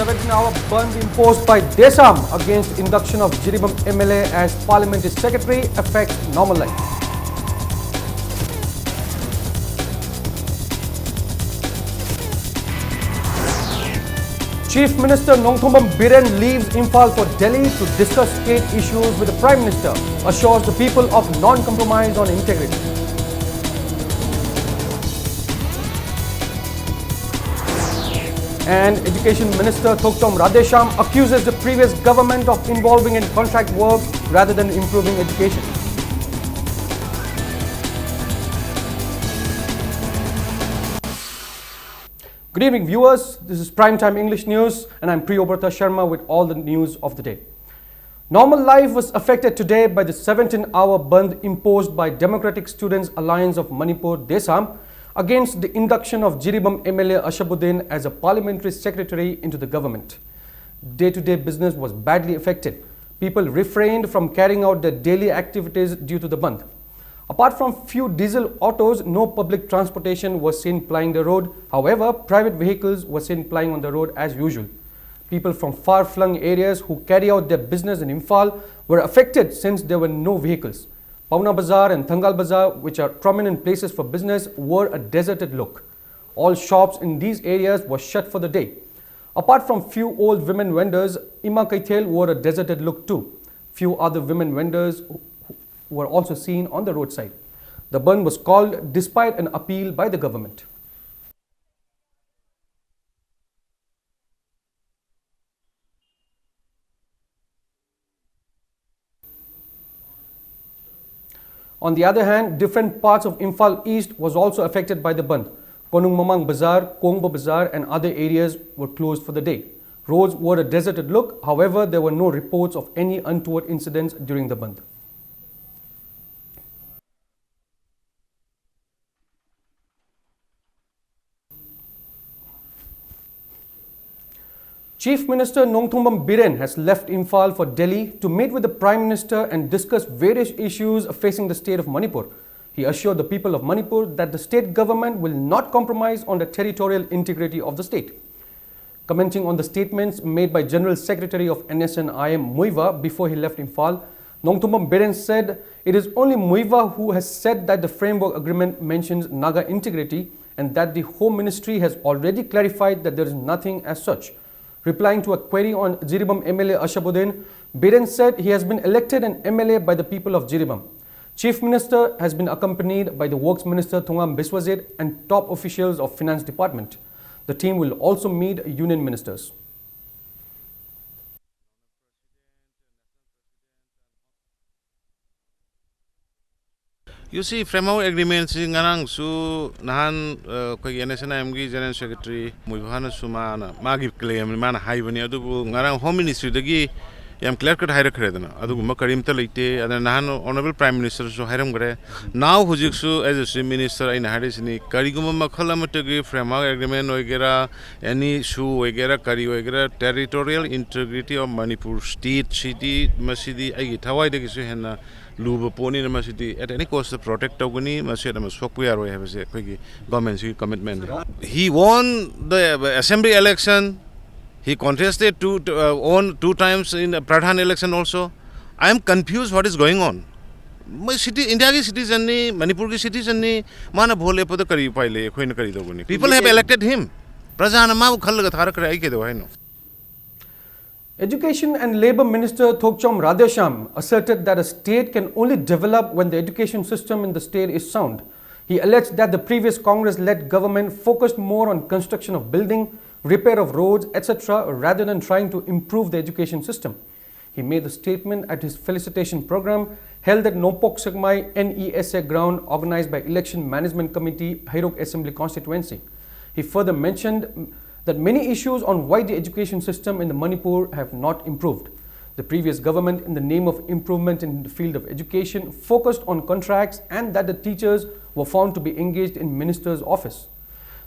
17-hour ban imposed by Desam against induction of Jiribam MLA as Parliamentary Secretary affects normal life. Chief Minister Nongthombam Biren leaves Imphal for Delhi to discuss state issues with the Prime Minister, assures the people of non-compromise on integrity. And Education Minister Thokchom Radesham accuses the previous government of involving in contract work rather than improving education. Good evening, viewers. This is Primetime English News and I'm Priyobrata Sharma with all the news of the day. Normal life was affected today by the 17-hour ban imposed by Democratic Students Alliance of Manipur, DESAM, against the induction of Jiribam MLA Ashabuddin as a parliamentary secretary into the government. Day-to-day business was badly affected. People refrained from carrying out their daily activities due to the ban. Apart from few diesel autos, no public transportation was seen plying the road. However, private vehicles were seen plying on the road as usual. People from far-flung areas who carry out their business in Imphal were affected since there were no vehicles. Pauna Bazaar and Thangal Bazaar, which are prominent places for business, wore a deserted look. All shops in these areas were shut for the day. Apart from few old women vendors, Ima Kaithel wore a deserted look too. Few other women vendors were also seen on the roadside. The ban was called despite an appeal by the government. On the other hand, different parts of Imphal East was also affected by the ban. Konung Mamang Bazaar, Kongbo Bazaar and other areas were closed for the day. Roads wore a deserted look. However, there were no reports of any untoward incidents during the ban. Chief Minister Nongthombam Biren has left Imphal for Delhi to meet with the Prime Minister and discuss various issues facing the state of Manipur. He assured the people of Manipur that the state government will not compromise on the territorial integrity of the state. Commenting on the statements made by General Secretary of NSNIM Muiva before he left Imphal, Nongthombam Biren said it is only Muiva who has said that the framework agreement mentions Naga integrity and that the Home Ministry has already clarified that there is nothing as such. Replying to a query on Jiribam MLA Ashabuddin, Biren said he has been elected an MLA by the people of Jiribam. Chief Minister has been accompanied by the Works Minister Thongam Biswajit and top officials of Finance Department. The team will also meet union ministers. You see, framework agreements in Garang su Nahan NSNIM General Secretary Muivana Sumana Magi claim Mana Haivani Adubu Garang Home Ministry the Yam Clerk at Hire Credana, Aduma Karim Talite, and Nahan Honorable Prime Minister so Hiram Gre. Now Hujiksu as a Chief Minister in Hadisini, Kariguma Makalamatagi, framework agreement, Oigera, any issue, Oigera, Kari Oigera, territorial integrity of Manipur state, city, Masidi, Agitawai de Gisuhena. Luba Pony University at any cost to protect Toguni, Monsieur Maswakuaro has a quick government commitment. He won the assembly election, he contested two times in the Pradhan election also. I am confused what is going on. My city, India citizen, Manipur citizen, Mana Bole Pada Kari Pile, Queen Karidoguni. People have elected him. Prajanama Kalakataraka. Education and Labour Minister Thokchom Radesham asserted that a state can only develop when the education system in the state is sound. He alleged that the previous Congress-led government focused more on construction of building, repair of roads, etc. rather than trying to improve the education system. He made the statement at his felicitation program held at Nompok Sagmai NESA ground organized by Election Management Committee, Hairok Assembly Constituency. He further mentioned that many issues on why the education system in the Manipur have not improved. The previous government, in the name of improvement in the field of education, focused on contracts and that the teachers were found to be engaged in minister's office.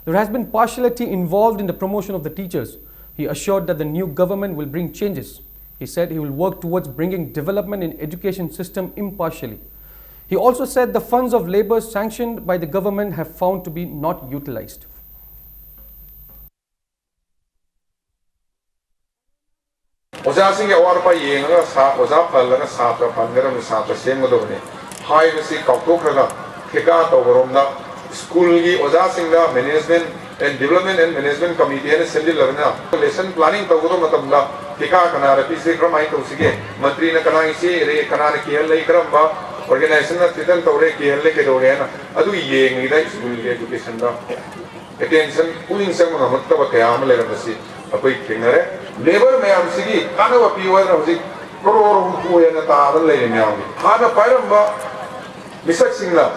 There has been partiality involved in the promotion of the teachers. He assured that the new government will bring changes. He said he will work towards bringing development in education system impartially. He also said the funds of labour sanctioned by the government have found to be not utilized. Ozasing Awarpa Yang, Ozapal, Sata, Pangaram, Sata, Semadone, High Missy Kaukokraga, Keka, Tovoromna, School, Ozasing, Management and Development and Management Committee and Assembly Lerna, lesson planning Togurumata, Keka Kanara, PC Kramai Tosige, Matrina Kanai, Re Kanana Kiel, Kramba, Organization of Titan Tore, Kiel, Kedoriana, Adu Yang, School Education. Attention, pulling some of the Kayam legacy, a quick finger. Labor may am Sigi, Kana Pua, Koro, who and a Tavan lady now. Hana Paramba, Mr. Singla,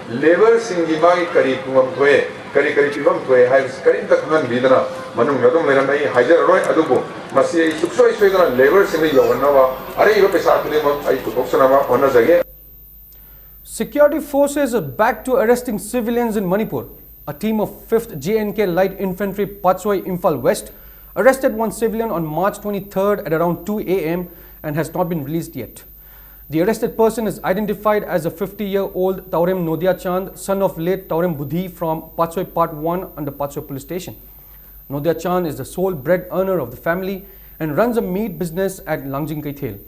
Labor Singimai Karipum Way, Karipum Way, has Karintakan Vidana, Manu Madam Leramay, Hajar Roy Adubo, Masi, Suksoi Sweden, Labor Singi Yovanava, Are you Pesatimo, I took Oxanama, honors again. Security forces are back to arresting civilians in Manipur. A team of 5th JNK Light Infantry Patsoi Imphal West arrested one civilian on March 23rd at around 2 a.m. and has not been released yet. The arrested person is identified as a 50-year-old Taurem Nodia Chand, son of late Taurem Budhi from Patsoi Part 1 under Patsoi Police Station. Nodia Chand is the sole bread earner of the family and runs a meat business at Langjing Kaithel.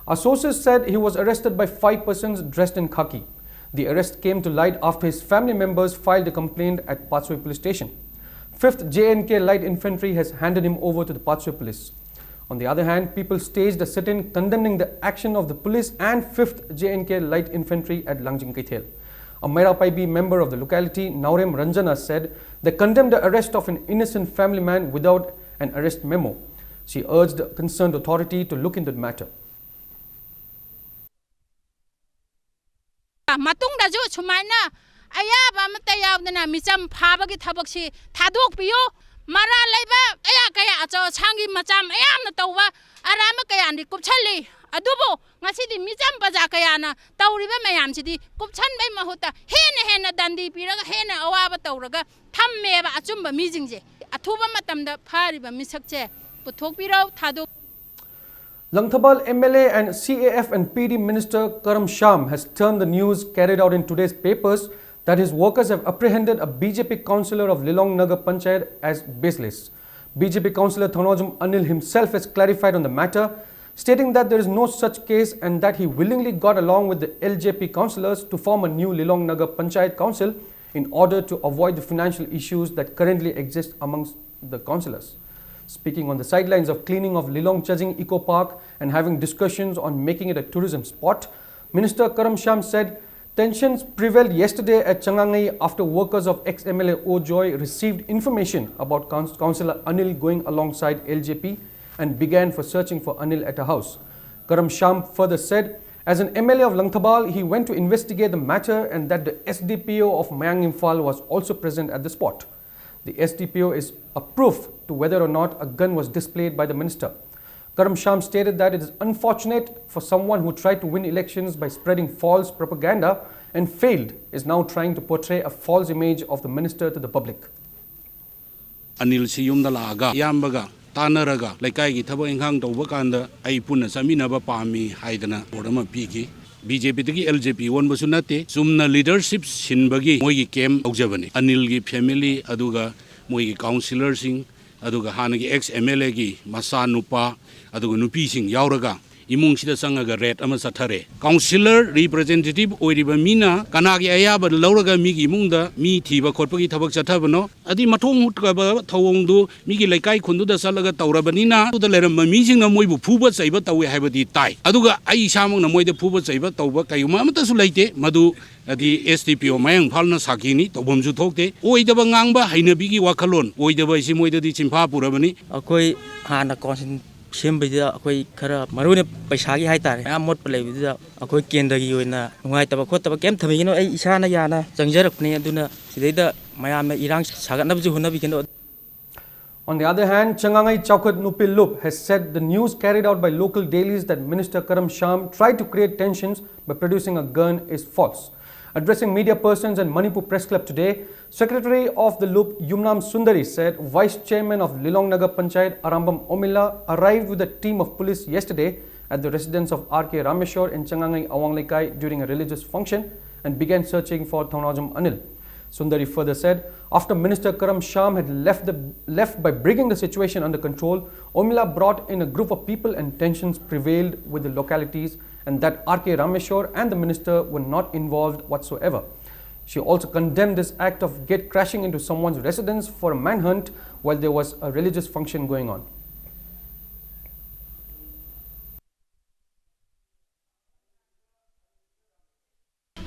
Our sources said he was arrested by 5 persons dressed in khaki. The arrest came to light after his family members filed a complaint at Patsoi Police Station. 5th JNK Light Infantry has handed him over to the Patsoi Police. On the other hand, people staged a sit-in condemning the action of the police and 5th JNK Light Infantry at Langjing Kaithel. A Mera Paibi member of the locality, Naurem Ranjana, said they condemned the arrest of an innocent family man without an arrest memo. She urged the concerned authority to look into the matter. Matungdaju Sumaina Ayaba Matayavana Micham Pabaki Tabaksi Taduk Pio Mara Leba Ayakaya Changi Macham Ayam Tova Aramakaya and the Kupchali Adubo Masidi Micham Bazakayana Tauriba Mayam City Kupchan Mahuta Hena Dandi Piraga Hena Awaba Tauraga Tammeva Achumba Mizinje Atuba Matam the Pariba Misakche Putopiro Taduk. Langthabal MLA and CAF and PD Minister Karam Sham has turned the news carried out in today's papers that his workers have apprehended a BJP councillor of Lilong Nagar Panchayat as baseless. BJP councillor Thanojum Anil himself has clarified on the matter, stating that there is no such case and that he willingly got along with the LJP councillors to form a new Lilong Nagar Panchayat council in order to avoid the financial issues that currently exist amongst the councillors. Speaking on the sidelines of cleaning of Lilong Chajing Eco Park and having discussions on making it a tourism spot, Minister Karam Sham said tensions prevailed yesterday at Changangai after workers of ex-MLA Ojoy received information about Councillor Anil going alongside LJP and began for searching for Anil at a house. Karam Sham further said, as an MLA of Langthabal, he went to investigate the matter and that the SDPO of Mayang Imphal was also present at the spot. The SDPO is a proof to whether or not a gun was displayed by the minister. Karam Sham stated that it is unfortunate for someone who tried to win elections by spreading false propaganda and failed is now trying to portray a false image of the minister to the public. Anil Siyumdalaga, Yambaga, Tanaraga, Laikai Taba Inghang Wakanda, Aipuna Saminaba Pami, Haidana, Orama Piki. BJP tagi LJP one basunate sumna leadership sinbagi moigi kem aujabani Anil gi family aduga moigi councillor sing aduga hanagi ex MLA gi masa nupa aduga nupi sing yauraga imung sida sangaga red ama sathare councillor representative oiriba mina kanagi ayaba lauraga migi imungda mi thiba khotpagi thabak chathabano adi mathong hutga thawongdu migi laikai khundu da salaga tawrabanina uda leram mi singna moibu phuba chaiba tawi haibadi tai aduga ai samang na moide phuba chaiba tawba kayuma amata su laite madu adi STPO mayang phalna sakini tawbomju thokte oidaba ngangba hainabigi wakhalon oidaba isi moidadi chimpha purabani akoi hana konsin Shembida, Akoi Kara, Maruna Pashagi Haitari, Amot Play with the Akoi Kendagina, White Kota Kem Tamino, Isana Yana, Zanjarapne, Duna, Sideda, Miami, Iran, Saganabu. On the other hand, Changangai Chaukat Nupil Lup has said the news carried out by local dailies that Minister Karam Sham tried to create tensions by producing a gun is false. Addressing media persons and Manipur Press Club today, Secretary of the Loop Yumnam Sundari said Vice Chairman of Lilong Nagar Panchayat Arambam Omilla arrived with a team of police yesterday at the residence of R.K. Rameshwar in Changangai Awang Lekai during a religious function and began searching for Thanojum Anil. Sundari further said, after Minister Karam Sham had left by bringing the situation under control, Omila brought in a group of people and tensions prevailed with the localities, and that R.K. Rameshwar and the minister were not involved whatsoever. She also condemned this act of gate crashing into someone's residence for a manhunt while there was a religious function going on.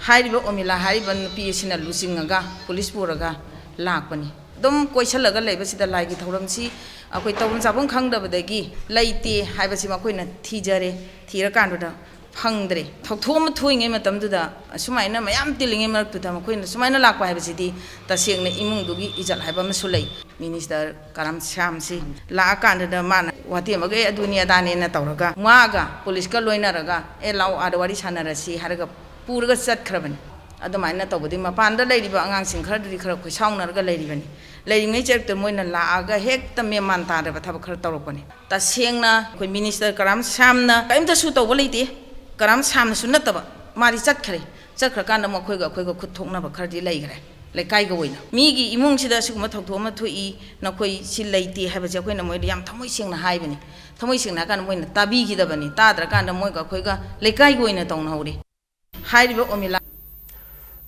Hariba Omila Hariban Piesina Lucingaga, Police Buraga, Lakpani. Dom Koisalaga Labasida like it, Horamsi, Aquitavon Sabon Kanga Badagi, Laiti, Habasimaquina, Tijare, Tirakanda, Hungry. Toktom twing him at them to the Sumaina, I am telling him to them, Queen, Sumana Lakpa Habasiti, Tasing the Imundugi is a Habamasulay, Minister Karam Shamsi, Lakanda the man, Watimaga, Dunia Dani Natauraga, Maga, Police Kaloinaraga, Elau Adawari Sanarasi, Haraga. Purga set craven. At the mine of the Mapanda lady Bangang incredibly crop with sound or lady. Lady Major the Moina Laga Hek the Memanta of a Tabakaropani. The Siena, when Minister Karam Samna, I'm the suit of Wality, Karam Sam Sunataba, Mari Sakari, Sakrakanda Mokoga could talk about Cardi Lagre, like I go in. Migi, Imungsida Sumatoma to E, Nakoi, Silati, have a Jaquina Modiam, Tomising the Hibini, Tomising Nakan win, Tabiki the Bani, Tadra Kanda Moga Koga, like I go in a town howdy.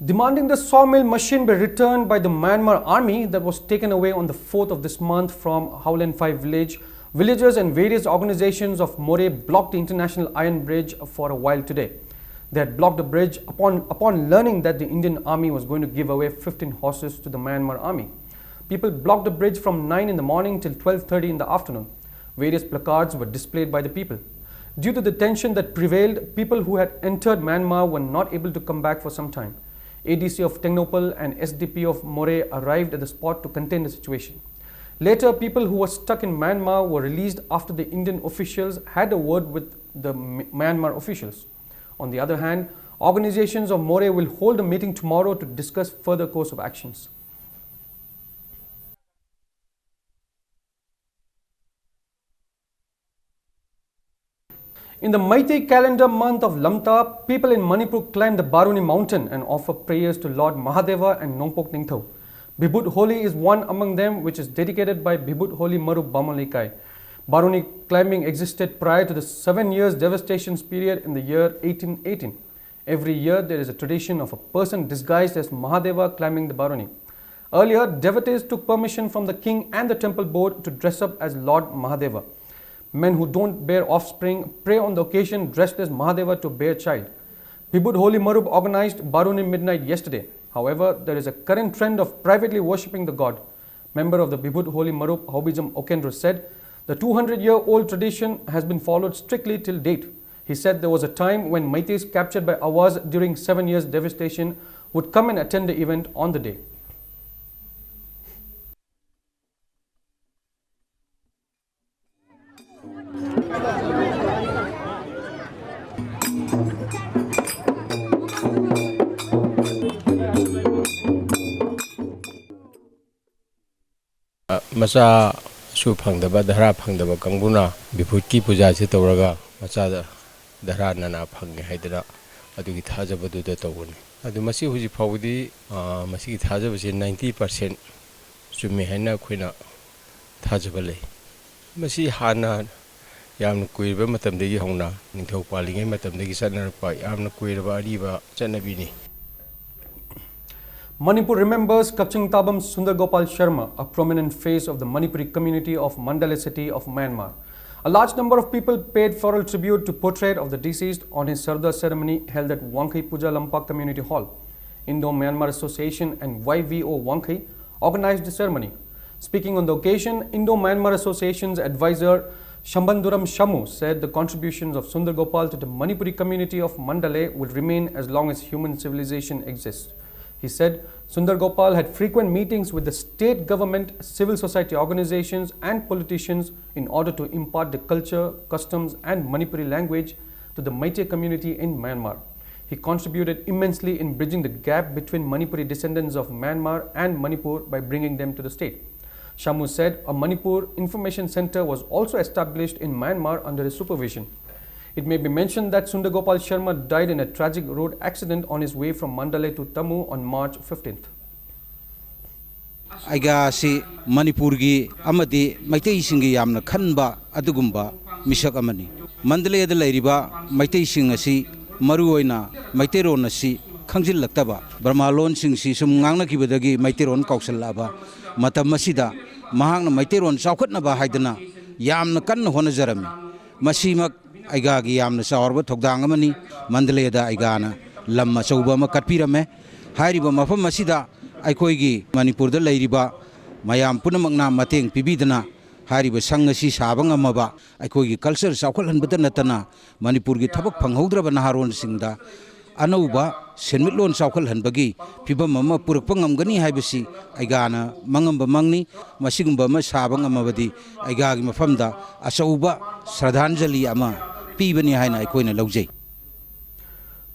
Demanding the sawmill machine be returned by the Myanmar army that was taken away on the 4th of this month from Howland 5 village, villagers and various organizations of More blocked the International Iron Bridge for a while today. They had blocked the bridge upon learning that the Indian army was going to give away 15 horses to the Myanmar army. People blocked the bridge from 9 in the morning till 12:30 in the afternoon. Various placards were displayed by the people. Due to the tension that prevailed, people who had entered Myanmar were not able to come back for some time. ADC of Technopal and SDP of More arrived at the spot to contain the situation. Later, people who were stuck in Myanmar were released after the Indian officials had a word with the Myanmar officials. On the other hand, organizations of More will hold a meeting tomorrow to discuss further course of actions. In the Meitei calendar month of Lamta, people in Manipur climb the Baruni mountain and offer prayers to Lord Mahadeva and Nongpok Ningthau. Bibut Holi is one among them, which is dedicated by Bibut Holi Marup Bamalikai. Baruni climbing existed prior to the 7 years devastations period in the year 1818. Every year there is a tradition of a person disguised as Mahadeva climbing the Baruni. Earlier, devotees took permission from the king and the temple board to dress up as Lord Mahadeva. Men who don't bear offspring pray on the occasion dressed as Mahadeva to bear child. Bibut Holi Marup organized Baruni Midnight yesterday. However, there is a current trend of privately worshipping the god. Member of the Bibut Holi Marup Hobijam Okendra said, the 200-year-old tradition has been followed strictly till date. He said there was a time when Meiteis captured by Awaz during 7 years devastation would come and attend the event on the day. Masa su phangdaba dhara phangdaba kanguna biputki puja se tawraga macha da dhara nana phange haidara adugi thajabadu da tawuni adu masi huji phawdi masi thajaba se 90% chumi haina khoina thajaba lei masi hana yamna kuirba matamdegi hongna ningthau palingai matamdegi sanarpa yamna kuirba ariba chanabini. Manipur remembers Kaching Tabam Sundar Gopal Sharma, a prominent face of the Manipuri community of Mandalay city of Myanmar. A large number of people paid floral tribute to portrait of the deceased on his Sardar ceremony held at Wangkai Puja Lampak Community Hall. Indo-Myanmar Association and YVO Wangkai organized the ceremony. Speaking on the occasion, Indo-Myanmar Association's advisor Shambanduram Shamu said the contributions of Sundar Gopal to the Manipuri community of Mandalay will remain as long as human civilization exists. He said Sundar Gopal had frequent meetings with the state government, civil society organizations and politicians in order to impart the culture, customs and Manipuri language to the Meitei community in Myanmar. He contributed immensely in bridging the gap between Manipuri descendants of Myanmar and Manipur by bringing them to the state. Shamu said a Manipur Information Center was also established in Myanmar under his supervision. It may be mentioned that Sundar Gopal Sharma died in a tragic road accident on his way from Mandalay to Tammu on March 15th. aiga si Manipur gi amadi maitei singi yamna khanba adugumba misak amani Mandalay da lairiba maitei sing asi maru oina maitei ron asi khangjil laktaba Brahmalon sing si sum ngangna kibadagi maitei ron kausalaba matam masida mahangna maitei ron saukhatna ba haidana yamna kanna hona jarami masimak aiga gi yamna sawarba thogdang amani Mandalay da aigana lamma chauba ma katpirame hairiba mafam masida aikhoigi Manipur da lairiba mayam punamakna mateng pibidana hariba sang asi sabang amaba aikhoigi culture saukhalhanbada natana Manipur gi thabak phanghodraba naharon singda anauba senmitlon saukhalhanbagi phibam ama purakpa ngamgani haibasi aigana mangamba mangni masigumba ma sabang amabadi aigagi mafamda achauba shraddhanjali ama pibani haina aikhoina laujai.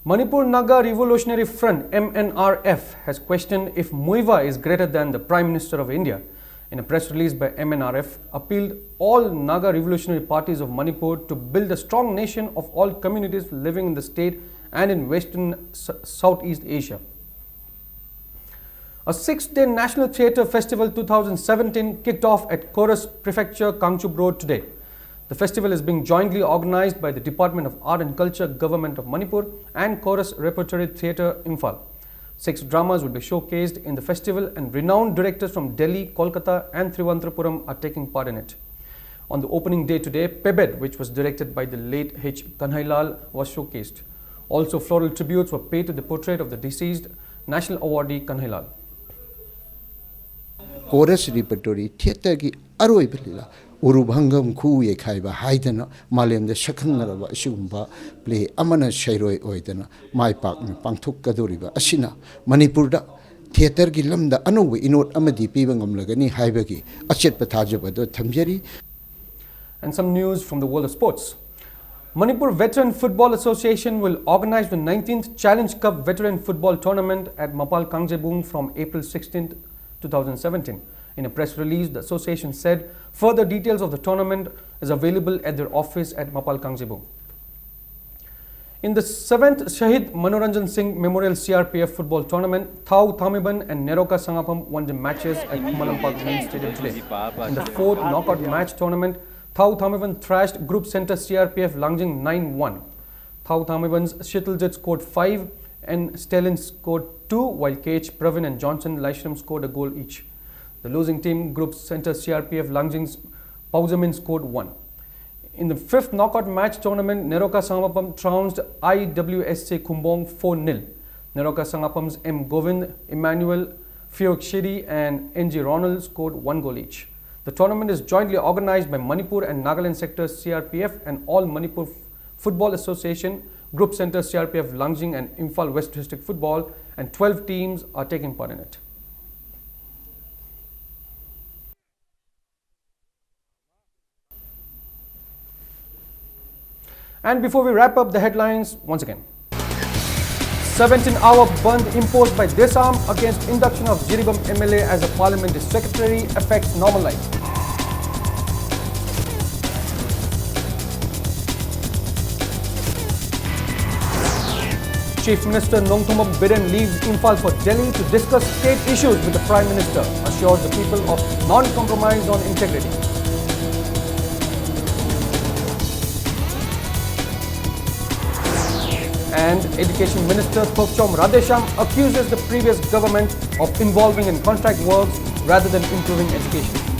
Manipur Naga Revolutionary Front MNRF has questioned if Muiva is greater than the Prime Minister of India. In a press release by MNRF, appealed all Naga revolutionary parties of Manipur to build a strong nation of all communities living in the state and in Western Southeast Asia. A 6-day National Theatre Festival 2017 kicked off at Chorus Prefecture, Kangchup Road today. The festival is being jointly organized by the Department of Art and Culture, Government of Manipur and Chorus Repertory Theatre, Imphal. 6 dramas will be showcased in the festival and renowned directors from Delhi, Kolkata and Trivandrum are taking part in it. On the opening day today, Pebed, which was directed by the late H. Kanhailal, was showcased. Also, floral tributes were paid to the portrait of the deceased National Awardee Kanhailal. Chorus Repertory Theatre ki aroi belila urubhangam khu ye khaiba haidana malem de shakhangaraba asugumba play amana shairoi oidana mai pak me pangthuk kadoriba asina Manipur da theater gi lamda anobu inot amadi pibangam lagani haibagi achet pathajaba do thamjari. And some news from the world of sports. Manipur Veteran Football Association will organize the 19th Challenge Cup Veteran Football Tournament at Mapal Kangjebung from April 16, 2017. In a press release, the association said further details of the tournament is available at their office at Mapal Kangjebung. In the 7th Shahid Manoranjan Singh Memorial CRPF Football Tournament, Thau Thamiban and Neroka Sangapam won the matches at Kumalampak Main Stadium today. In the 4th knockout match tournament, Thau Thamiban thrashed Group Center CRPF Langjing 9-1. Thau Thamiban's Shitaljit scored 5 and Stalin scored 2, while KH Pravin and Johnson Laishram scored a goal each. The losing team, Group Center CRPF Langjing's Pauzamin, scored 1. In the 5th knockout match tournament, Neroka Sangapam trounced IWSC Kumbong 4-0. Neroka Sangapam's M. Govind, Emmanuel, Fiok Shiri and NG Ronald scored 1 goal each. The tournament is jointly organized by Manipur and Nagaland Sector CRPF and All Manipur Football Association, Group Center CRPF Langjing and Imphal West District Football, and 12 teams are taking part in it. And before we wrap up the headlines, once again. 17-hour band imposed by Desam against induction of Jiribam MLA as a parliamentary secretary affects normal life. Chief Minister Nongthomam Biren leaves Imphal for Delhi to discuss state issues with the Prime Minister, assures the people of non-compromise on integrity. And Education Minister Thokchom Radesham accuses the previous government of involving in contract works rather than improving education.